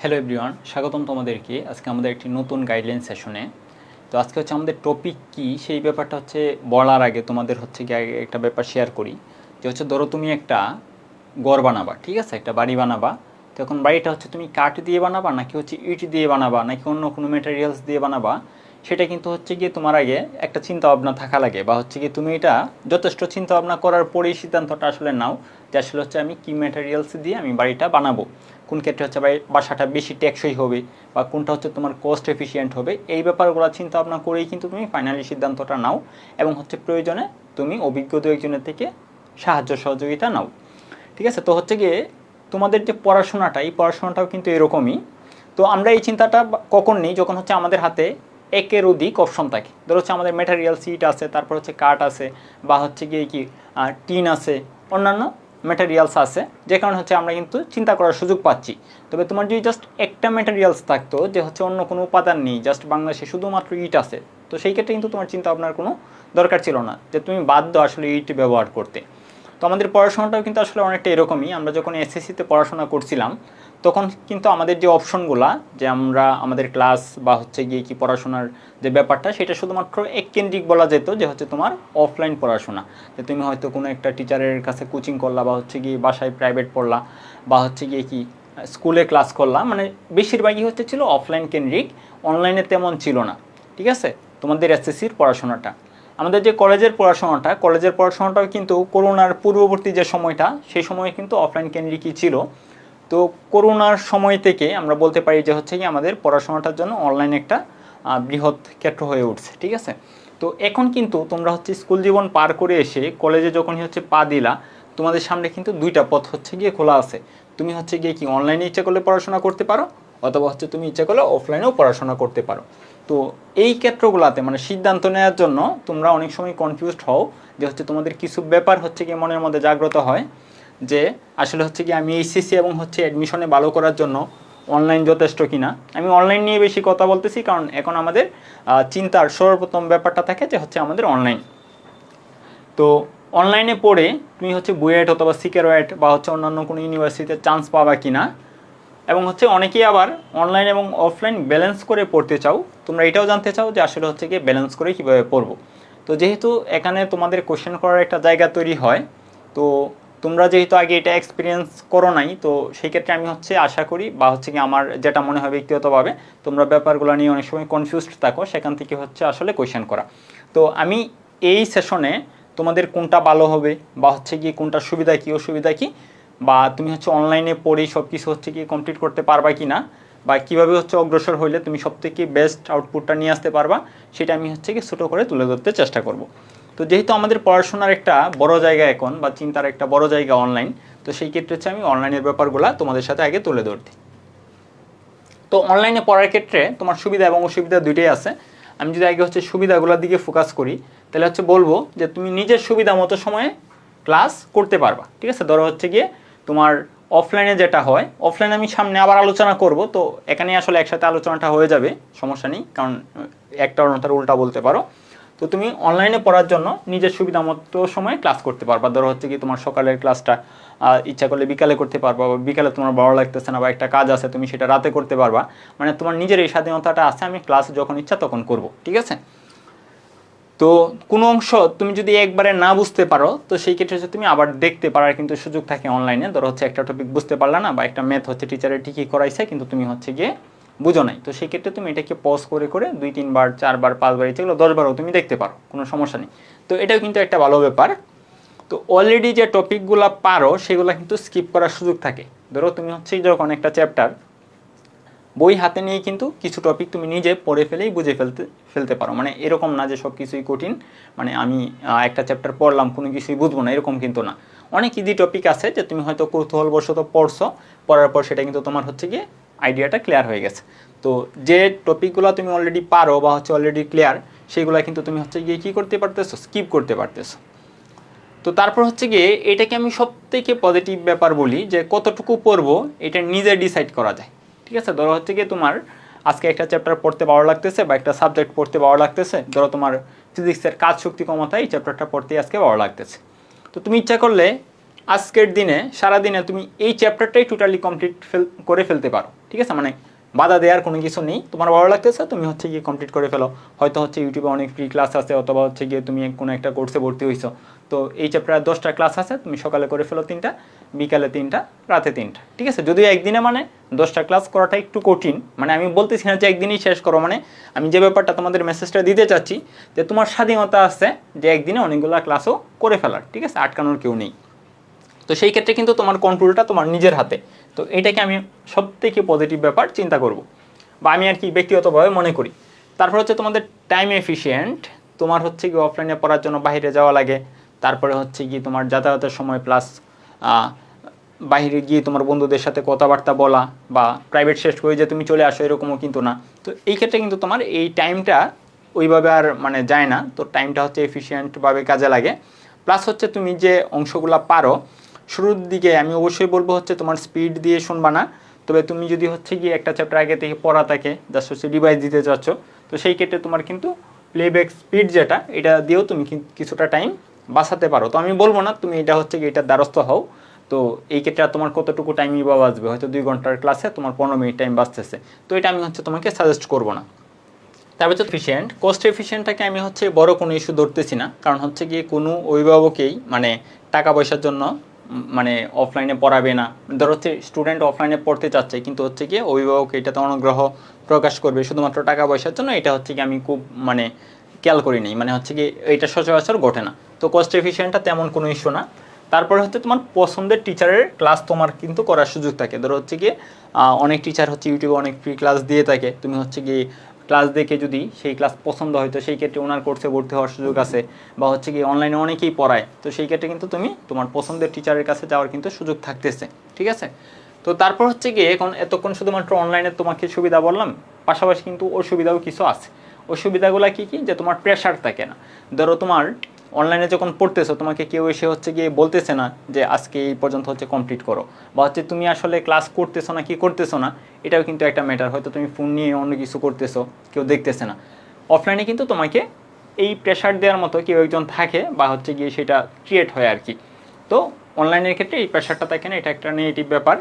Hello everyone, স্বাগতম তোমাদেরকে আজকে আমাদের একটি নতুন গাইডলাইন সেশনে। তো আজকে হচ্ছে আমাদের টপিক কি সেই ব্যাপারটা হচ্ছে বলার আগে তোমাদের হচ্ছে কি আগে একটা ব্যাপার শেয়ার করি, যে হচ্ছে ধরো তুমি একটা ঘর বানাবা, ঠিক আছে, একটা বাড়ি বানাবা। তো এখন বাড়িটা হচ্ছে তুমি কাঠ দিয়ে বানাবা নাকি হচ্ছে ইট দিয়ে বানাবা নাকি অন্য কোনো ম্যাটেরিয়ালস দিয়ে বানাবা, সেটা কিন্তু হচ্ছে গিয়ে তোমার আগে একটা চিন্তা ভাবনা থাকা লাগে, বা হচ্ছে কি তুমি এটা যথেষ্ট চিন্তা ভাবনা করার পরেই সিদ্ধান্তটা আসলে নাও যে আসলে হচ্ছে আমি কী ম্যাটেরিয়ালস দিয়ে আমি বাড়িটা বানাবো, কোন ক্ষেত্রে হচ্ছে বাসাটা বেশি টেকসই হবে বা কোনটা হচ্ছে তোমার কস্ট এফিসিয়েন্ট হবে। এই ব্যাপারগুলো চিন্তা ভাবনা করেই কিন্তু তুমি ফাইনালি সিদ্ধান্তটা নাও, এবং হচ্ছে প্রয়োজনে তুমি অভিজ্ঞ দু একজনের থেকে সাহায্য সহযোগিতা নাও, ঠিক আছে। তো হচ্ছে গিয়ে তোমাদের যে পড়াশোনাটা, এই পড়াশোনাটাও কিন্তু এরকমই। তো আমরা এই চিন্তাটা কখন নিই, যখন হচ্ছে আমাদের হাতে একের অধিক অপশন থাকে। ধরো হচ্ছে আমাদের ম্যাটেরিয়াল সিট আছে, তারপর হচ্ছে কাঠ আছে, বা হচ্ছে গিয়ে কি টিন আছে, অন্যান্য ম্যাটেরিয়ালস আছে, যে কারণে হচ্ছে আমরা কিন্তু চিন্তা করার সুযোগ পাচ্ছি। তবে তোমার যদি জাস্ট একটা ম্যাটেরিয়ালস থাকতো, যে হচ্ছে অন্য কোনো উপাদান নেই, জাস্ট বাংলাদেশে শুধুমাত্র ইট আছে, তো সেই ক্ষেত্রে কিন্তু তোমার চিন্তা ভাবনার কোনো দরকার ছিল না, যে তুমি বাধ্য আসলে ইট ব্যবহার করতে। তো আমাদের পড়াশোনাটাও কিন্তু আসলে অনেকটা এরকমই। আমরা যখন এসএসসিতে পড়াশোনা করছিলাম তখন কিন্তু আমাদের যে অপশনগুলা, যে আমরা আমাদের ক্লাস বা হচ্ছে গিয়ে কি পড়াশোনার যে ব্যাপারটা, সেটা শুধুমাত্র এককেন্দ্রিক বলা যেত, যে হচ্ছে তোমার অফলাইন পড়াশোনা, যে তুমি হয়তো কোনো একটা টিচারের কাছে কোচিং করলা, বা হচ্ছে গিয়ে বাসায় প্রাইভেট পড়লা, বা হচ্ছে গিয়ে কি স্কুলে ক্লাস করলাম, মানে বেশিরভাগই হচ্ছে ছিল অফলাইন কেন্দ্রিক, অনলাইনে তেমন ছিল না, ঠিক আছে, তোমাদের এসএসসির পড়াশোনাটা। আমাদের যে কলেজের পড়াশোনাটাও কিন্তু করোনার পূর্ববর্তী যে সময়টা, সেই সময়ে কিন্তু অফলাইন কেন্দ্রিকই ছিল। তো করোনার সময় থেকে আমরা বলতে পারি যে হচ্ছে কি আমাদের পড়াশোনাটার জন্য অনলাইন একটা বৃহৎ ক্ষেত্র হয়ে উঠছে, ঠিক আছে। তো এখন কিন্তু তোমরা হচ্ছে স্কুল জীবন পার করে এসে কলেজে যখনই হচ্ছে পা দিলা, তোমাদের সামনে কিন্তু দুইটা পথ হচ্ছে গিয়ে খোলা আছে। তুমি হচ্ছে গিয়ে কি অনলাইনে ইচ্ছা করলে পড়াশোনা করতে পারো, অথবা হচ্ছে তুমি ইচ্ছা করলে অফলাইনেও পড়াশোনা করতে পারো। তো এই ক্ষেত্রগুলোতে মানে সিদ্ধান্ত নেওয়ার জন্য তোমরা অনেক সময় কনফিউজড হও, যে হচ্ছে তোমাদের কিছু ব্যাপার হচ্ছে কি মনের মধ্যে জাগ্রত হয়, যে আসলে হচ্ছে কি আমি এইচএসসি এবং হচ্ছে অ্যাডমিশনে ভালো করার জন্য অনলাইন যথেষ্ট কিনা। আমি অনলাইন নিয়ে বেশি কথা বলতেছি, কারণ এখন আমাদের চিন্তার সর্বপ্রথম ব্যাপারটা থাকে যে হচ্ছে আমাদের অনলাইন। তো অনলাইনে পড়ে তুমি হচ্ছে বুয়েট অথবা সিকেরোয়েট বা হচ্ছে অন্যান্য কোনো ইউনিভার্সিটিতে চান্স পাবা কিনা, এবং হচ্ছে অনেকেই আবার অনলাইন এবং অফলাইন ব্যালেন্স করে পড়তে চাও। তোমরা এটাও জানতে চাও যে আসলে হচ্ছে গিয়ে ব্যালেন্স করে কীভাবে পড়বো। তো যেহেতু এখানে তোমাদের কোশ্চেন করার একটা জায়গা তৈরি হয়, তো তোমরা যেহেতু আগে এটা এক্সপিরিয়েন্স করো নাই, তো সেই ক্ষেত্রে আমি হচ্ছে আশা করি, বা হচ্ছে কি আমার যেটা মনে হয় ব্যক্তিগতভাবে, তোমরা ব্যাপারগুলো নিয়ে অনেক সময় কনফিউজড থাকো, সেখান থেকে হচ্ছে আসলে কোশ্চেন করা। তো আমি এই সেশনে তোমাদের কোনটা ভালো হবে, বা হচ্ছে কি কোনটা সুবিধা কী অসুবিধা কী, বা তুমি হচ্ছে অনলাইনে পড়েই সব কিছু হচ্ছে কি কমপ্লিট করতে পারবা কি না, বা কীভাবে হচ্ছে অগ্রসর হইলে তুমি সবথেকে বেস্ট আউটপুটটা নিয়ে আসতে পারবা, সেটা আমি হচ্ছে কি ছোটো করে তুলে ধরতে চেষ্টা করব। তো যেহেতু আমাদের পড়াশোনার একটা বড় জায়গা এখন, বা চিন্তার একটা বড় জায়গা অনলাইন, তো সেই ক্ষেত্রে হচ্ছে আমি অনলাইনের ব্যাপারগুলো তোমাদের সাথে আগে তুলে ধরতে। তো অনলাইনে পড়ার ক্ষেত্রে তোমার সুবিধা এবং অসুবিধা দুইটাই আছে। আমি যদি আগে হচ্ছে সুবিধাগুলোর দিকে ফোকাস করি, তাহলে হচ্ছে বলবো যে তুমি নিজের সুবিধা মতো সময়ে ক্লাস করতে পারবা, ঠিক আছে। ধরো হচ্ছে গিয়ে তোমার অফলাইনে যেটা হয়, অফলাইনে আমি সামনে আবার আলোচনা করব, তো এখানে আসলে একসাথে আলোচনাটা হয়ে যাবে, সমস্যা নেই, কারণ একটা অন্যটার উল্টা বলতে পারো। তো তুমি অনলাইনে পড়ার জন্য নিজের সুবিধা মতো সময়ে ক্লাস করতে পারবা। ধরো হচ্ছে কি তোমার সকালের ক্লাসটা ইচ্ছা করলে বিকালে করতে পারবা, বা বিকালে তোমার ভালো লাগতেছে না বা একটা কাজ আছে তুমি সেটা রাতে করতে পারবা, মানে তোমার নিজের এই স্বাধীনতাটা আছে, আমি ক্লাস যখন ইচ্ছা তখন করব, ঠিক আছে। তো কোনো অংশ তুমি যদি একবারে না বুঝতে পারো, তো সেই ক্ষেত্রে হচ্ছে তুমি আবার দেখতে পারার কিন্তু সুযোগ থাকে অনলাইনে। ধরো হচ্ছে একটা টপিক বুঝতে পারলা না, বা একটা ম্যাথ হচ্ছে টিচারের ঠিকই করাইছে কিন্তু তুমি হচ্ছে গিয়ে বুঝো নাই, তো সেই ক্ষেত্রে তুমি এটাকে পজ করে করে 2-3 বার 4 বার 5 বার যেগুলো 10 বারও তুমি দেখতে পারো, কোনো সমস্যা নেই। তো এটাও কিন্তু একটা ভালো ব্যাপার। তো অলরেডি যে টপিকগুলো পারো সেগুলো কিন্তু স্কিপ করার সুযোগ থাকে। ধরো তুমি হচ্ছে যখন একটা চ্যাপ্টার বই হাতে নিয়ে কিন্তু কিছু টপিক তুমি নিজে পড়ে ফেলেই বুঝে ফেলতে পারো, মানে এরকম না যে সব কিছুই কঠিন, মানে আমি একটা চ্যাপ্টার পড়লাম কোনো কিছুই বুঝবো না, এরকম কিন্তু না। অনেক ইজি টপিক আছে যে তুমি হয়তো কৌতূহলবশত পড়ছো, পড়ার পর সেটা কিন্তু তোমার হচ্ছে গিয়ে আইডিয়াটা ক্লিয়ার হয়ে গেছে। তো যে টপিকগুলো তুমি অলরেডি পারো বা হচ্ছে অলরেডি ক্লিয়ার, সেগুলো কিন্তু তুমি হচ্ছে গিয়ে কী করতে পারতেছো, স্কিপ করতে পারতেছো। তো তারপর হচ্ছে গিয়ে এটাকে আমি সবথেকে পজিটিভ ব্যাপার বলি, যে কতটুকু পড়বো এটা নিজে ডিসাইড করা যায়, ঠিক আছে। ধরো হচ্ছে গিয়ে তোমার আজকে একটা চ্যাপ্টার পড়তে ভালো লাগতেছে, বা একটা সাবজেক্ট পড়তে ভালো লাগতেছে, ধরো তোমার ফিজিক্সের কাজ শক্তি ক্ষমতা, এই চ্যাপ্টারটা পড়তে আজকে ভালো লাগতেছে। তো তুমি ইচ্ছা করলে আজকের দিনে সারাদিনে তুমি এই চ্যাপ্টারটাই টোটালি কমপ্লিট করে ফেলতে পারো, ঠিক আছে, মানে বাধা দেওয়ার কোনো কিছু নেই, তোমার ভালো লাগতেছে তুমি হচ্ছে গিয়ে কমপ্লিট করে ফেলো। হয়তো হচ্ছে ইউটিউবে অনেক ফ্রি ক্লাস আছে, অথবা হচ্ছে গিয়ে তুমি কোনো একটা কোর্সে ভর্তি হয়েছো, তো এই চ্যাপ্টারে 10টা ক্লাস আছে, তুমি সকালে করে ফেলো 3টা, বিকালে 3টা, রাতে 3টা, ঠিক আছে। যদিও একদিনে মানে 10টা ক্লাস করাটা একটু কঠিন, মানে আমি বলতেছি না যে একদিনই শেষ করো, মানে আমি যে ব্যাপারটা তোমাদের মেসেজটা দিতে চাচ্ছি যে তোমার স্বাধীনতা আছে যে একদিনে অনেকগুলো ক্লাসও করে ফেলার, ঠিক আছে, আটকানোর কেউ নেই। তো সেই ক্ষেত্রে কিন্তু তোমার কন্ট্রোলটা তোমার নিজের হাতে। তো এটাকে আমি সবথেকে পজিটিভ ব্যাপার চিন্তা করব, বা আমি আর কি ব্যক্তিগতভাবে মনে করি। তারপর হচ্ছে তোমাদের টাইম এফিশিয়েন্ট, তোমার হচ্ছে কি অফলাইনে পড়ার জন্য বাইরে যাওয়া লাগে, তারপরে হচ্ছে কি তোমার যাতায়াতের সময়, প্লাস বাইরে গিয়ে তোমার বন্ধুদের সাথে কথাবার্তা বলা, বা প্রাইভেট শেষ করে যে তুমি চলে আসো এরকমও কিন্তু না। তো এই ক্ষেত্রে কিন্তু তোমার এই টাইমটা ওইভাবে আর মানে যায় না, তো টাইমটা হচ্ছে এফিশিয়েন্টভাবে কাজে লাগে। প্লাস হচ্ছে তুমি যে অংশগুলো পারো শুরুর দিকে, আমি অবশ্যই বলবো হচ্ছে তোমার স্পিড দিয়ে শুনবা না, তবে তুমি যদি হচ্ছে গিয়ে একটা চ্যাপ্টার আগে থেকে পড়া থাকে, জাস্ট হচ্ছে ডিভাইস দিতে চাচ্ছ, তো সেই ক্ষেত্রে তোমার কিন্তু প্লেব্যাক স্পিড যেটা, এটা দিয়েও তুমি কিছুটা টাইম বাঁচাতে পারো। তো আমি বলবো না তুমি এটা হচ্ছে গিয়ে এটার দ্বারস্থ হও, তো এই ক্ষেত্রে তোমার কতটুকু টাইমই বা বাঁচবে, হয়তো 2 ঘন্টার ক্লাসে তোমার 15 মিনিট টাইম বাঁচতেছে, তো এটা আমি হচ্ছে তোমাকে সাজেস্ট করবো না। তারপর হচ্ছে এফিশিয়েন্ট, কোস্ট এফিশিয়েন্টটাকে আমি হচ্ছে বড় কোনো ইস্যু ধরতেছি না, কারণ হচ্ছে গিয়ে কোনো অভিভাবকেই মানে টাকা পয়সার জন্য মানে অফলাইনে পড়াবে না। ধর হচ্ছে স্টুডেন্ট অফলাইনে পড়তে চাচ্ছে, কিন্তু হচ্ছে গিয়ে অভিভাবক এটাতে অনুগ্রহ প্রকাশ করবে শুধুমাত্র টাকা পয়সার জন্য, এটা হচ্ছে কি আমি খুব মানে খেয়াল করি নি, মানে হচ্ছে কি এটা সচরাচর ঘটে না। তো কোস্ট এফিশিয়েন্টটা তেমন কোনো ইস্যু না। তারপরে হচ্ছে তোমার পছন্দের টিচারের ক্লাস তোমার কিন্তু করার সুযোগ থাকে। ধরো হচ্ছে গিয়ে অনেক টিচার হচ্ছে ইউটিউবে অনেক ফ্রি ক্লাস দিয়ে থাকে, তুমি হচ্ছে গিয়ে ক্লাস দেখে যদি সেই ক্লাস পছন্দ হয় তো সেই ক্ষেত্রে ওনার কোর্সে ভর্তি হওয়ার সুযোগ আছে, বা হচ্ছে কি অনলাইনে অনেকেই পড়ায়, তো সেই ক্ষেত্রে কিন্তু তুমি তোমার পছন্দের টিচারের কাছে যাওয়ার কিন্তু সুযোগ থাকতেছে, ঠিক আছে। তো তারপর হচ্ছে গিয়ে এখন এতক্ষণ শুধুমাত্র অনলাইনে তোমাকে সুবিধা বললাম, পাশাপাশি কিন্তু অসুবিধাও কিছু আছে। অসুবিধাগুলো কী কী, যে তোমার প্রেশার থাকে না। ধরো তোমার অনলাইনে যখন পড়তেছো তোমাকে কেউ এসে হচ্ছে গিয়ে বলতেছে না যে আজকে এই পর্যন্ত হচ্ছে কমপ্লিট করো, বা হচ্ছে তুমি আসলে ক্লাস করতেছো না কি করতেছো না, এটাও কিন্তু একটা ম্যাটার। হয়তো তুমি ফোন নিয়ে অন্য কিছু করতেছো, কেউ দেখতেছে না। অফলাইনে কিন্তু তোমাকে এই প্রেশার দেওয়ার মতো কেউ একজন থাকে, বা হচ্ছে গিয়ে সেটা ক্রিয়েট হয় আর কি। তো অনলাইনের ক্ষেত্রে এই প্রেশারটা থাকে না, এটা একটা নেগেটিভ ব্যাপার।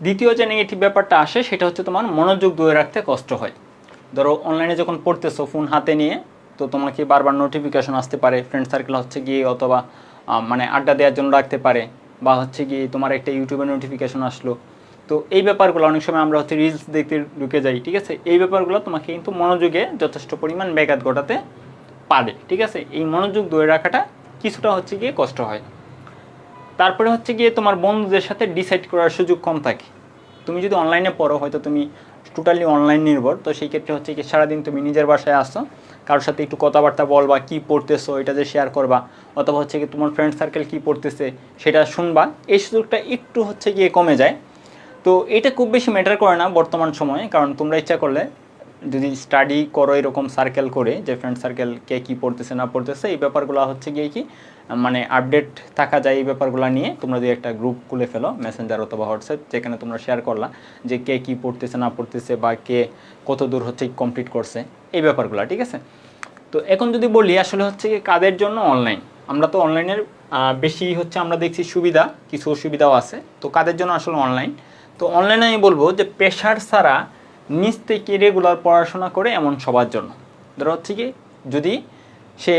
দ্বিতীয় যে নেগেটিভ ব্যাপারটা আসে সেটা হচ্ছে তোমার মনোযোগ ধরে রাখতে কষ্ট হয়। ধরো অনলাইনে যখন পড়তেছো ফোন হাতে নিয়ে, তো তোমাকে বারবার নোটিফিকেশন আসতে পারে, ফ্রেন্ড সার্কেল হচ্ছে গিয়ে অথবা মানে আড্ডা দেওয়ার জন্য রাখতে পারে, বা হচ্ছে গিয়ে তোমার একটা ইউটিউবের নোটিফিকেশন আসলো, তো এই ব্যাপারগুলো অনেক সময় আমরা হচ্ছে রিলস দেখতে ঢুকে যাই, ঠিক আছে। এই ব্যাপারগুলো তোমাকে কিন্তু মনোযোগে যথেষ্ট পরিমাণ ব্যাঘাত ঘটাতে পারে, ঠিক আছে। এই মনোযোগ ধরে রাখাটা কিছুটা হচ্ছে গিয়ে কষ্ট হয়। তারপরে হচ্ছে গিয়ে তোমার বন্ধুদের সাথে ডিসাইড করার সুযোগ কম থাকে। তুমি যদি অনলাইনে পড়ো, হয়তো তুমি টোটালি অনলাইন নির্ভর, তো সেই ক্ষেত্রে হচ্ছে কি সারাদিন তুমি নিজের বাসায় আসছো, কারোর সাথে একটু কথাবার্তা বলবা, কী পড়তেছো এটা যে শেয়ার করবা, অথবা হচ্ছে কি তোমার ফ্রেন্ড সার্কেল কী পড়তেছে সেটা শুনবা, এই সুযোগটা একটু হচ্ছে গিয়ে কমে যায়। তো এটা খুব বেশি ম্যাটার করে না বর্তমান সময়ে, কারণ তোমরা ইচ্ছা করলে যদি স্টাডি করো এরকম সার্কেল করে, যে ফ্রেন্ড সার্কেল কে কী পড়তেছে না পড়তেছে এই ব্যাপারগুলো হচ্ছে গিয়ে কি মানে আপডেট থাকা যায়, এই ব্যাপারগুলো নিয়ে তোমরা যদি একটা গ্রুপ খুলে ফেলো মেসেঞ্জার অথবা হোয়াটসঅ্যাপ, যেখানে তোমরা শেয়ার করলা যে কে কী পড়তেছে না পড়তেছে, বা কে কত দূর হচ্ছে কমপ্লিট করছে, এই ব্যাপারগুলো, ঠিক আছে। তো এখন যদি বলি আসলে হচ্ছে কি কাদের জন্য অনলাইন, আমরা তো অনলাইনের বেশি হচ্ছে আমরা দেখছি সুবিধা, কিছু অসুবিধাও আছে। তো কাদের জন্য আসলে অনলাইন, তো অনলাইনে আমি বলবো যে প্রেশার ছাড়া নিজ থেকে রেগুলার পড়াশোনা করে এমন সবার জন্য। ধরো হচ্ছে কি যদি সে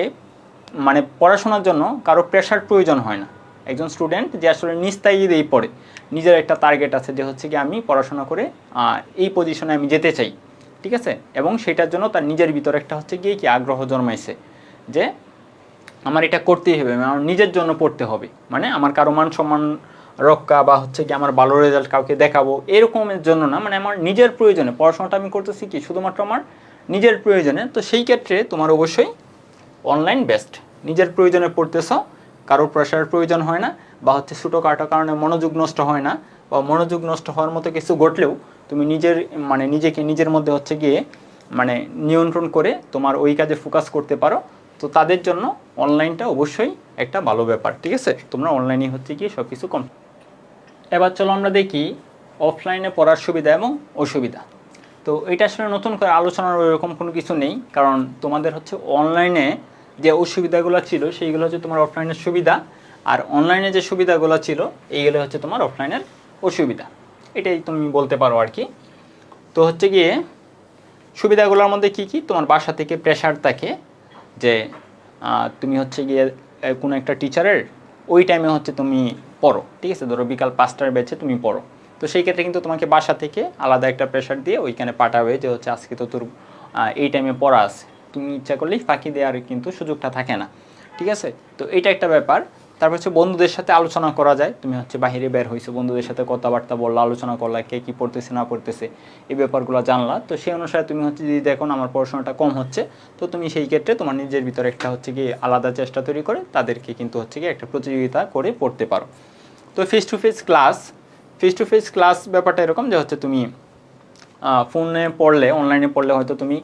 মানে পড়াশোনার জন্য কারো প্রেশার প্রয়োজন হয় না, একজন স্টুডেন্ট যে আসলে নিস্তায়ীদেই পড়ে, নিজের একটা টার্গেট আছে যে হচ্ছে কি আমি পড়াশোনা করে এই পজিশনে আমি যেতে চাই, ঠিক আছে, এবং সেটার জন্য তার নিজের ভিতরে একটা হচ্ছে গিয়ে কি আগ্রহ জন্মাইছে যে আমার এটা করতেই হবে, আমার নিজের জন্য পড়তে হবে, মানে আমার কারো মান সম্মান রক্ষা, বা হচ্ছে কি আমার ভালো রেজাল্ট কাউকে দেখাবো এরকমের জন্য না, মানে আমার নিজের প্রয়োজনে পড়াশোনাটা আমি করতেছি কি শুধুমাত্র আমার নিজের প্রয়োজনে। তো সেই ক্ষেত্রে তোমার অবশ্যই অনলাইন বেস্ট। নিজের প্রয়োজনে পড়তেছ, কারো প্রেশার প্রয়োজন হয় না, বা হচ্ছে ছোটোখাটো কারণে মনোযোগ নষ্ট হয় না, বা মনোযোগ নষ্ট হওয়ার মতো কিছু ঘটলেও তুমি নিজের মানে নিজেকে নিজের মধ্যে হচ্ছে গিয়ে মানে নিয়ন্ত্রণ করে তোমার ওই কাজে ফোকাস করতে পারো। তো তাদের জন্য অনলাইনটা অবশ্যই একটা ভালো ব্যাপার, ঠিক আছে। তোমরা অনলাইনে হচ্ছে গিয়ে সব কিছু কম। এবার চলো আমরা দেখি অফলাইনে পড়ার সুবিধা এবং অসুবিধা। তো এটা আসলে নতুন করে আলোচনার ওইরকম কোনো কিছু নেই, কারণ তোমাদের হচ্ছে অনলাইনে যে অসুবিধাগুলো ছিল সেইগুলো হচ্ছে তোমার অফলাইনের সুবিধা, আর অনলাইনে যে সুবিধাগুলো ছিল এইগুলো হচ্ছে তোমার অফলাইনের অসুবিধা। এটাই তুমি বলতে পারো আর কি। তো হচ্ছে গিয়ে সুবিধাগুলোর মধ্যে কি কি, তোমার বাসা থেকে প্রেশার থাকে যে তুমি হচ্ছে গিয়ে কোনো একটা টিচারের ওই টাইমে হচ্ছে তুমি পড়ো, ঠিক আছে, ধরো বিকাল 5টার ব্যাচে তুমি পড়ো, তো সেই ক্ষেত্রে কিন্তু তোমাকে বাসা থেকে আলাদা একটা প্রেশার দিয়ে ওইখানে পাঠাবে যে হচ্ছে আজকে তো তোর এই টাইমে পড়া আছে, তুমি ইচ্ছা করলেই ফাঁকি দেওয়ার কিন্তু সুযোগটা থাকে না, ঠিক আছে। তো এটা একটা ব্যাপার। তারপর হচ্ছে বন্ধুদের সাথে আলোচনা করা যায়, তুমি হচ্ছে বাইরে বের হয়েছো, বন্ধুদের সাথে কথাবার্তা বললা, আলোচনা করলা, কে কী পড়তেছে না পড়তেছে এই ব্যাপারগুলো জানলা, তো সেই অনুসারে তুমি হচ্ছে যদি দেখো আমার পড়াশোনাটা কম হচ্ছে, তো তুমি সেই ক্ষেত্রে তোমার নিজের ভিতরে একটা হচ্ছে গিয়ে আলাদা চেষ্টা তৈরি করে তাদেরকে কিন্তু হচ্ছে গিয়ে একটা প্রতিযোগিতা করে পড়তে পারো। তো ফেস টু ফেস ক্লাস ব্যাপারটা এরকম যে হচ্ছে তুমি ফোনে পড়লে, অনলাইনে পড়লে হয়তো তুমি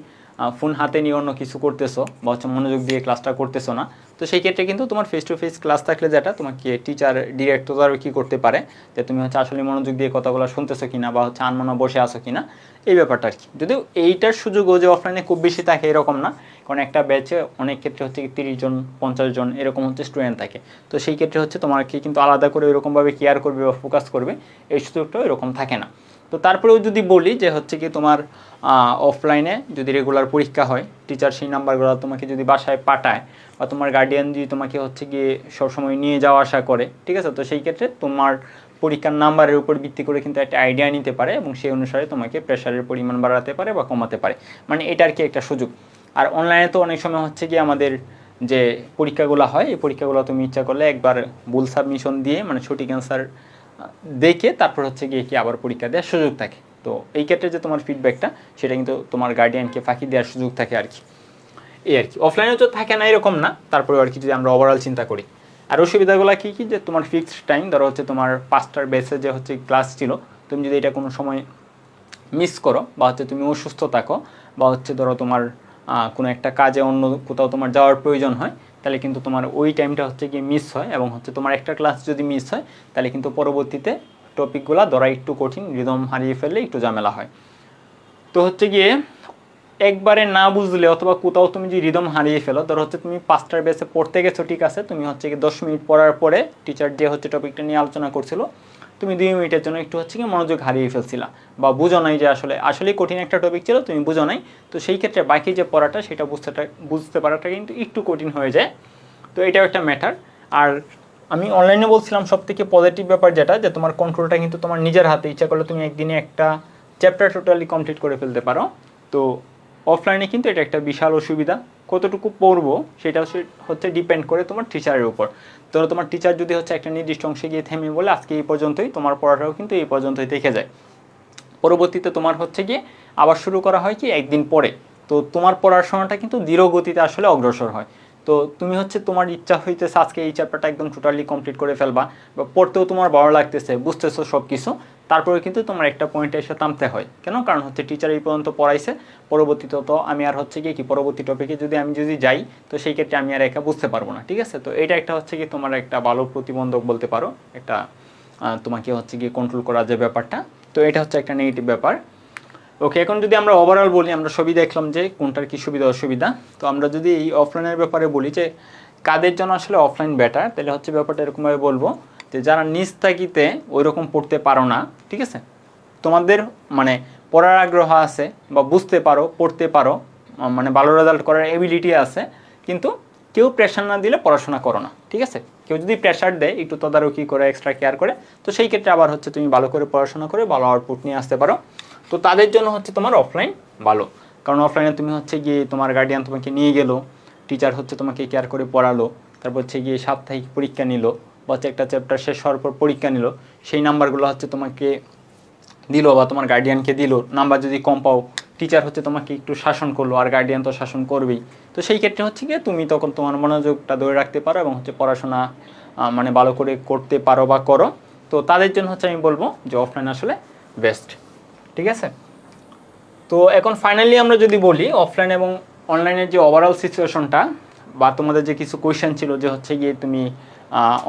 ফোন হাতে নিয়ে অন্য কিছু করতেছো বা হচ্ছে মনোযোগ দিয়ে ক্লাসটা করতেছো না, তো সেই ক্ষেত্রে কিন্তু তোমার ফেস টু ফেস ক্লাস থাকলে যেটা তোমাকে টিচার ডিরেক্ট কী করতে পারে যে তুমি হচ্ছে আসলে মনোযোগ দিয়ে কথাগুলো শুনতেছো কিনা বা হচ্ছে আনমনা বসে আসো কিনা এই ব্যাপারটা আর কি। যদিও এইটার সুযোগও যে অফলাইনে খুব বেশি থাকে এরকম না, কারণ একটা ব্যাচে অনেক ক্ষেত্রে হচ্ছে 30 জন 50 জন এরকম হচ্ছে স্টুডেন্ট থাকে, তো সেই ক্ষেত্রে হচ্ছে তোমাকে কিন্তু আলাদা করে এরকমভাবে কেয়ার করবে বা ফোকাস করবে এই সুযোগটাও এরকম থাকে না। তো তারপরেও যদি বলি যে হচ্ছে কি তোমার অফলাইনে যদি রেগুলার পরীক্ষা হয়, টিচার সেই নাম্বারগুলো তোমাকে যদি বাসায় পাঠায় বা তোমার গার্ডিয়ান যদি তোমাকে হচ্ছে গিয়ে সবসময় নিয়ে যাওয়া আসা করে, ঠিক আছে, তো সেই ক্ষেত্রে তোমার পরীক্ষার নাম্বারের উপর ভিত্তি করে কিন্তু একটা আইডিয়া নিতে পারে এবং সেই অনুসারে তোমাকে প্রেশারের পরিমাণ বাড়াতে পারে বা কমাতে পারে, মানে এটা আর কি একটা সুযোগ। আর অনলাইনে তো অনেক সময় হচ্ছে কি আমাদের যে পরীক্ষাগুলো হয় এই পরীক্ষাগুলো তুমি ইচ্ছা করলে একবার ভুল সাবমিশন দিয়ে মানে সঠিক অ্যান্সার দেখে তারপর হচ্ছে গিয়ে কি আবার পরীক্ষা দেওয়ার সুযোগ থাকে। তো এই ক্ষেত্রে যে তোমার ফিডব্যাকটা সেটা কিন্তু তোমার গার্ডিয়ানকে ফাঁকি দেওয়ার সুযোগ থাকে আর কি, এই আর কি। অফলাইনে তো থাকে না এরকম না, তারপরে আর কি যদি আমরা ওভারঅল চিন্তা করি। আর অসুবিধাগুলো কী কী, যে তোমার ফিক্সড টাইম, ধরো হচ্ছে তোমার 5টার বেসে যে হচ্ছে ক্লাস ছিল, তুমি যদি এটা কোনো সময় মিস করো বা হচ্ছে তুমি অসুস্থ থাকো বা হচ্ছে ধরো তোমার কোনো একটা কাজে অন্য কোথাও তোমার যাওয়ার প্রয়োজন হয়, তাহলে কিন্তু তোমার ওই টাইমটা হচ্ছে গিয়ে মিস হয় এবং হচ্ছে তোমার একটা ক্লাস যদি মিস হয় তাহলে কিন্তু পরবর্তীতে টপিকগুলো ধরা একটু কঠিন, রিদম হারিয়ে ফেললে একটু ঝামেলা হয়। তো হচ্ছে গিয়ে একবারে না বুঝলে অথবা কোথাও তুমি যদি রিদম হারিয়ে ফেলো, ধরো হচ্ছে তুমি 5টার বেসে পড়তে গেছো, ঠিক আছে, তুমি হচ্ছে কি 10 মিনিট পড়ার পরে টিচার যে হচ্ছে টপিকটা নিয়ে আলোচনা করছিল, তুমি 2 মিনিটের জন্য একটু হচ্ছে কি মনোযোগ হারিয়ে ফেলছিলা বা বুঝো নাই যে আসলে কঠিন একটা টপিক ছিল, তুমি বুঝো নাই, তো সেই ক্ষেত্রে বাকি যে পড়াটা সেটা বুঝতে পারাটা কিন্তু একটু কঠিন হয়ে যায়। তো এটাও একটা ম্যাটার। আর আমি অনলাইনে বলছিলাম সব থেকে পজিটিভ ব্যাপার যেটা, যে তোমার কন্ট্রোলটা কিন্তু তোমার নিজের হাতে, ইচ্ছা করলে তুমি একদিনে একটা চ্যাপ্টার টোটালি কমপ্লিট করে ফেলতে পারো। তো অফলাইনে কিন্তু এটা একটা বিশাল অসুবিধা, কতটুকু পড়বো সেটা হচ্ছে ডিপেন্ড করে তোমার টিচারের উপর। ধরো তোমার টিচার যদি হচ্ছে একটা নির্দিষ্ট অংশে গিয়ে থেমে বলে আজকে এই পর্যন্তই, তোমার পড়াটাও কিন্তু এই পর্যন্তই থেকে যায়, পরবর্তীতে তোমার হচ্ছে গিয়ে আবার শুরু করা হয় কি একদিন পরে, তো তোমার পড়াশোনাটা কিন্তু ধীর গতিতে আসলে অগ্রসর হয়। তো তুমি হচ্ছে তোমার ইচ্ছা হইতেছে আজকে এই চ্যাপ্টারটা একদম টোটালি কমপ্লিট করে ফেলবা বা পড়তেও তোমার ভালো লাগতেছে, বুঝতেছো সব কিছু, তারপরে কিন্তু তোমার একটা পয়েন্টে এসে থামতে হয়, কেন, কারণ হচ্ছে টিচার এই পর্যন্ত পড়াইছে, পরবর্তীতে তো আমি আর হচ্ছে গিয়ে কি পরবর্তী টপিকে যদি যাই তো সেই ক্ষেত্রে আমি আর একা বুঝতে পারবো না, ঠিক আছে। তো এটা একটা হচ্ছে কি তোমার একটা ভালো প্রতিবন্ধক বলতে পারো, একটা তোমাকে হচ্ছে গিয়ে কন্ট্রোল করা যে ব্যাপারটা, তো এটা হচ্ছে একটা নেগেটিভ ব্যাপার। ওকে, এখন যদি আমরা ওভারঅল বলি, আমরা সবই দেখলাম যে কোনটার কী সুবিধা অসুবিধা। তো আমরা যদি এই অফলাইনের ব্যাপারে বলি যে কাদের জন্য আসলে অফলাইন বেটার, তাহলে হচ্ছে ব্যাপারটা এরকমভাবে বলবো যে যারা নিজ তাগিতে ওই রকম পড়তে পারো না, ঠিক আছে, তোমাদের মানে পড়ার আগ্রহ আছে বা বুঝতে পারো, পড়তে পারো, মানে ভালো রেজাল্ট করার এবিলিটি আছে, কিন্তু কেউ প্রেশার না দিলে পড়াশোনা করো না, ঠিক আছে। কেউ যদি প্রেশার দেয়, একটু তদারকি করে, এক্সট্রা কেয়ার করে, তো সেই ক্ষেত্রে আবার হচ্ছে তুমি ভালো করে পড়াশোনা করে ভালো আউটপুট নিয়ে আসতে পারো। তো তাদের জন্য হচ্ছে তোমার অফলাইন ভালো, কারণ অফলাইনে তুমি হচ্ছে গিয়ে তোমার গার্ডিয়ান তোমাকে নিয়ে গেলো, টিচার হচ্ছে তোমাকে কেয়ার করে পড়ালো, তারপর হচ্ছে গিয়ে সাপ্তাহিক পরীক্ষা নিল বা হচ্ছে একটা চ্যাপ্টার শেষ হওয়ার পর পরীক্ষা নিল, সেই নাম্বারগুলো হচ্ছে তোমাকে দিল বা তোমার গার্ডিয়ানকে দিল, নাম্বার যদি কম পাও টিচার হচ্ছে তোমাকে একটু শাসন করলো, আর গার্ডিয়ান তো শাসন করবেই, তো সেই ক্ষেত্রে হচ্ছে গিয়ে তুমি তখন তোমার মনোযোগটা ধরে রাখতে পারো এবং হচ্ছে পড়াশোনা মানে ভালো করে করতে পারো বা করো। তো তাদের জন্য হচ্ছে আমি বলবো যে অফলাইন আসলে বেস্ট, ঠিক আছে। তো এখন ফাইনালি আমরা যদি বলি অফলাইন এবং অনলাইনের যে ওভারঅল সিচুয়েশনটা বা তোমাদের যে কিছু কোয়েশ্চেন ছিল যে হচ্ছে গিয়ে তুমি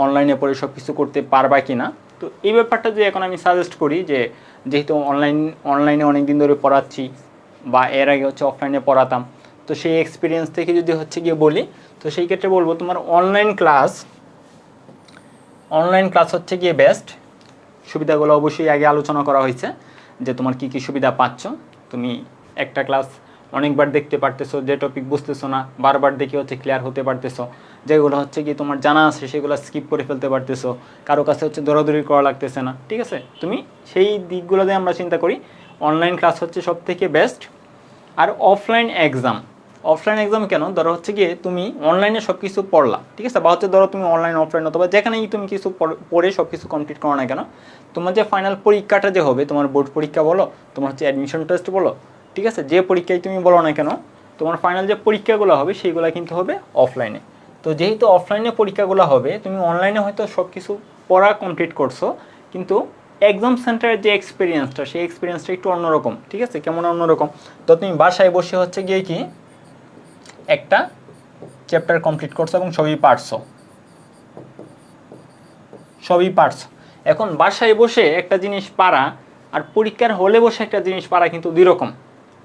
অনলাইনে পড়ে সব কিছু করতে পারবা কি না, তো এই ব্যাপারটা যে এখন আমি সাজেস্ট করি যে যেহেতু অনলাইনে অনেক দিন ধরে পড়াচ্ছি বা এর আগে হচ্ছে অফলাইনে পড়াতাম, তো সেই এক্সপিরিয়েন্স থেকে যদি হচ্ছে গিয়ে বলি, তো সেই ক্ষেত্রে বলবো তোমার অনলাইন ক্লাস হচ্ছে গিয়ে বেস্ট, সুবিধাগুলো অবশ্যই আগে আলোচনা করা হয়েছে যে তোমার কী কী সুবিধা পাচ্ছ। তুমি একটা ক্লাস অনেকবার দেখতে পারতেছো, যে টপিক বুঝতেছো না বারবার দেখে হচ্ছে ক্লিয়ার হতে পারতেছো, যেগুলো হচ্ছে কি তোমার জানা আছে সেগুলো স্কিপ করে ফেলতে পারতেছো, কারো কাছে হচ্ছে দৌড়াদৌড়ি করা লাগতেছে না। ঠিক আছে, তুমি সেই দিকগুলোতে আমরা চিন্তা করি অনলাইন ক্লাস হচ্ছে সব থেকে বেস্ট। আর অফলাইন এক্সাম কেন, ধরো হচ্ছে গিয়ে তুমি অনলাইনে সব কিছু পড়লা, ঠিক আছে, বা হচ্ছে ধরো তুমি অনলাইন অফলাইন অথবা যেখানেই তুমি কিছু পড়ে সব কিছু কমপ্লিট করো না কেন, তোমার যে ফাইনাল পরীক্ষাটা যে হবে, তোমার বোর্ড পরীক্ষা বলো, তোমার হচ্ছে অ্যাডমিশন টেস্ট বলো, ঠিক আছে, যে পরীক্ষায় তুমি বলো না কেন, তোমার ফাইনাল যে পরীক্ষাগুলো হবে সেইগুলো কিন্তু হবে অফলাইনে। তো যেহেতু অফলাইনে পরীক্ষাগুলো হবে, তুমি অনলাইনে হয়তো সব কিছু পড়া কমপ্লিট করছো, কিন্তু এক্সাম সেন্টারের যে এক্সপিরিয়েন্সটা, সেই এক্সপিরিয়েন্সটা একটু অন্যরকম। ঠিক আছে, কেমন অন্যরকম, তো তুমি বাসায় বসে হচ্ছে গিয়ে কি একটা চ্যাপ্টার কমপ্লিট করছো এবং সবই পারছো। এখন বাসায় বসে একটা জিনিস পারা আর পরীক্ষার হলে বসে একটা জিনিস পারা কিন্তু দুই রকম।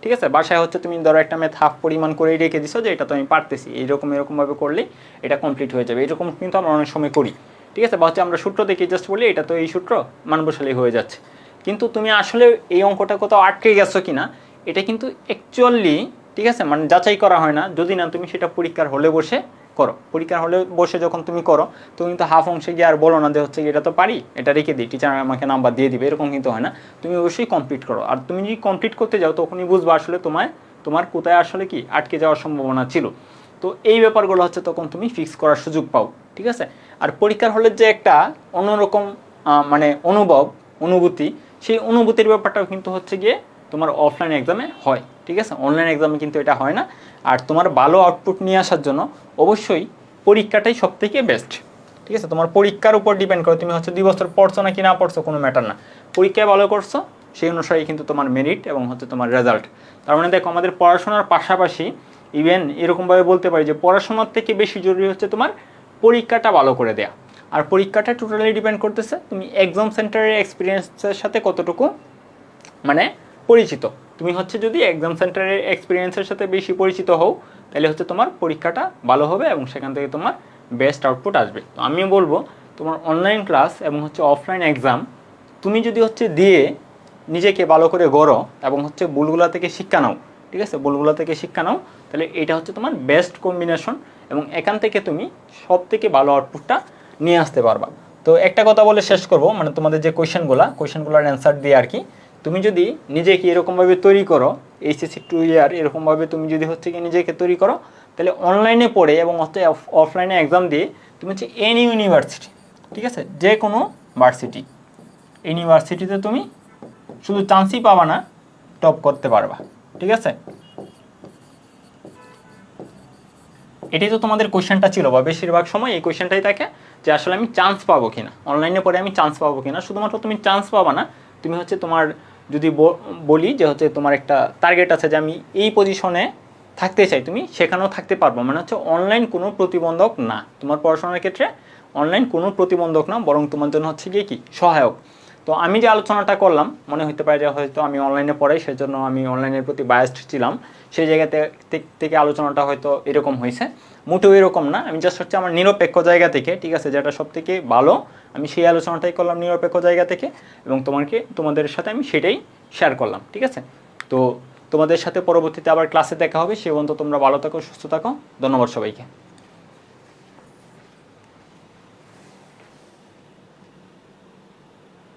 ঠিক আছে, বাসায় হচ্ছে তুমি ধরো একটা ম্যাথ হাফ পরিমাণ করেই রেখে দিছো যে এটা তো আমি পারতেছি, এরকমভাবে করলেই এটা কমপ্লিট হয়ে যাবে, এরকম কিন্তু আমরা অনেক সময় করি। ঠিক আছে, বা হচ্ছে আমরা সূত্র দেখে জাস্ট বলি এটা তো এই সূত্র, মান বসালেই হয়ে যাচ্ছে। কিন্তু তুমি আসলে এই অঙ্কটা কোথাও আটকে গেছো কিনা এটা কিন্তু অ্যাকচুয়ালি, ঠিক আছে, মানে যাচাই করা হয় না যদি না তুমি সেটা পরীক্ষার হলে বসে করো। পরীক্ষার হলে বসে যখন তুমি করো, তুমি কিন্তু হাফ অংশে গিয়ে আর বলো না যে হচ্ছে এটা তো পারি, এটা রেখে দিই, টিচার আমাকে নাম্বার দিয়ে দিবে, এরকম কিন্তু হয় না। তুমি অবশ্যই কমপ্লিট করো। আর তুমি যদি কমপ্লিট করতে যাও তখনই বুঝবা আসলে তোমার কোথায় আসলে কি আটকে যাওয়ার সম্ভাবনা ছিল। তো এই ব্যাপারগুলো হচ্ছে তখন তুমি ফিক্স করার সুযোগ পাও। ঠিক আছে, আর পরীক্ষার হলে যে একটা অন্যরকম মানে অনুভূতি, সেই অনুভূতির ব্যাপারটাও কিন্তু হচ্ছে গিয়ে তোমার অফলাইন এক্সামে হয়। ঠিক আছে, অনলাইন এক্সামে কিন্তু এটা হয় না। আর তোমার ভালো আউটপুট নিয়ে আসার জন্য অবশ্যই পরীক্ষাটাই সব থেকে বেস্ট। ঠিক আছে, তোমার পরীক্ষার উপর ডিপেন্ড করে তুমি হচ্ছে 2 বছর পড়ছো না কি না পড়ছো কোনো ম্যাটার না, পরীক্ষায় ভালো করছো সেই অনুসারেই কিন্তু তোমার মেরিট এবং হচ্ছে তোমার রেজাল্ট। তার মানে দেখো আমাদের পড়াশোনার পাশাপাশি ইভেন এরকমভাবে বলতে পারি যে পড়াশোনার থেকে বেশি জরুরি হচ্ছে তোমার পরীক্ষাটা ভালো করে দেয়া। আর পরীক্ষাটা টোটালি ডিপেন্ড করতেছে তুমি এক্সাম সেন্টারের এক্সপিরিয়েন্সের সাথে কতটুকু মানে পরিচিত। তুমি হচ্ছে যদি এক্সাম সেন্টারের এক্সপিরিয়েন্সের সাথে বেশি পরিচিত হও তাহলে হচ্ছে তোমার পরীক্ষাটা ভালো হবে এবং সেখান থেকে তোমার বেস্ট আউটপুট আসবে। তো আমি বলবো তোমার অনলাইন ক্লাস এবং হচ্ছে অফলাইন এক্সাম তুমি যদি হচ্ছে দিয়ে নিজেকে ভালো করে গড়ো এবং হচ্ছে ভুলগুলা থেকে শিক্ষা নাও, ঠিক আছে, ভুলগুলা থেকে শিক্ষা নাও, তাহলে এটা হচ্ছে তোমার বেস্ট কম্বিনেশন এবং এখান থেকে তুমি সব থেকে ভালো আউটপুটটা নিয়ে আসতে পারবা। তো একটা কথা বলে শেষ করব, মানে তোমাদের যে কোয়েশ্চেনগুলোর অ্যান্সার দিয়ে আর কি, তুমি যদি নিজেকে এরকমভাবে তৈরি করো, এইচএসসি 2 ইয়ার এরকমভাবে তুমি যদি হচ্ছে কি নিজেকে তৈরি করো, তাহলে অনলাইনে পড়ে এবং হচ্ছে অফলাইনে এক্সাম দিয়ে তুমি হচ্ছে এনি ইউনিভার্সিটি, ঠিক আছে, যে কোনো ভার্সিটি, ইউনিভার্সিটিতে তুমি শুধু চান্সই পাবা না, টপ করতে পারবা। ঠিক আছে, এটাই তো তোমাদের কোয়েশ্চেনটা ছিল, বা বেশিরভাগ সময় এই কোয়েশ্চেনটাই থাকে যে আসলে আমি চান্স পাবো কিনা, অনলাইনে পড়ে আমি চান্স পাবো কিনা। শুধুমাত্র তুমি চান্স পাবা না, তুমি হচ্ছে তোমার যদি বলি যে হচ্ছে তোমার একটা টার্গেট আছে যে আমি এই পজিশনে থাকতে চাই, তুমি সেখানেও থাকতে পারবো। মানে হচ্ছে অনলাইন কোনো প্রতিবন্ধক না, তোমার পড়াশোনার ক্ষেত্রে অনলাইন কোনো প্রতিবন্ধক না, বরং তোমার জন্য হচ্ছে গিয়ে কি সহায়ক। তো আমি যে আলোচনাটা করলাম মনে হতে পারে যে হয়তো আমি অনলাইনে পড়াই সেজন্য আমি অনলাইনের প্রতি বায়াসড ছিলাম, সেই জায়গাতে থেকে আলোচনাটা হয়তো এরকম হয়েছে, মোটেও এরকম না। আমি জাস্ট হচ্ছে আমার নিরপেক্ষ জায়গা থেকে, ঠিক আছে, যেটা সব থেকে ভালো আমি সেই আলোচনাটাই করলাম নিরপেক্ষ জায়গা থেকে, এবং তোমাদের সাথে আমি সেটাই শেয়ার করলাম। ঠিক আছে, তো তোমাদের সাথে পরবর্তীতে আবার ক্লাসে দেখা হবে, সে পর্যন্ত তোমরা ভালো থাকো, সুস্থ থাকো, ধন্যবাদ সবাইকে।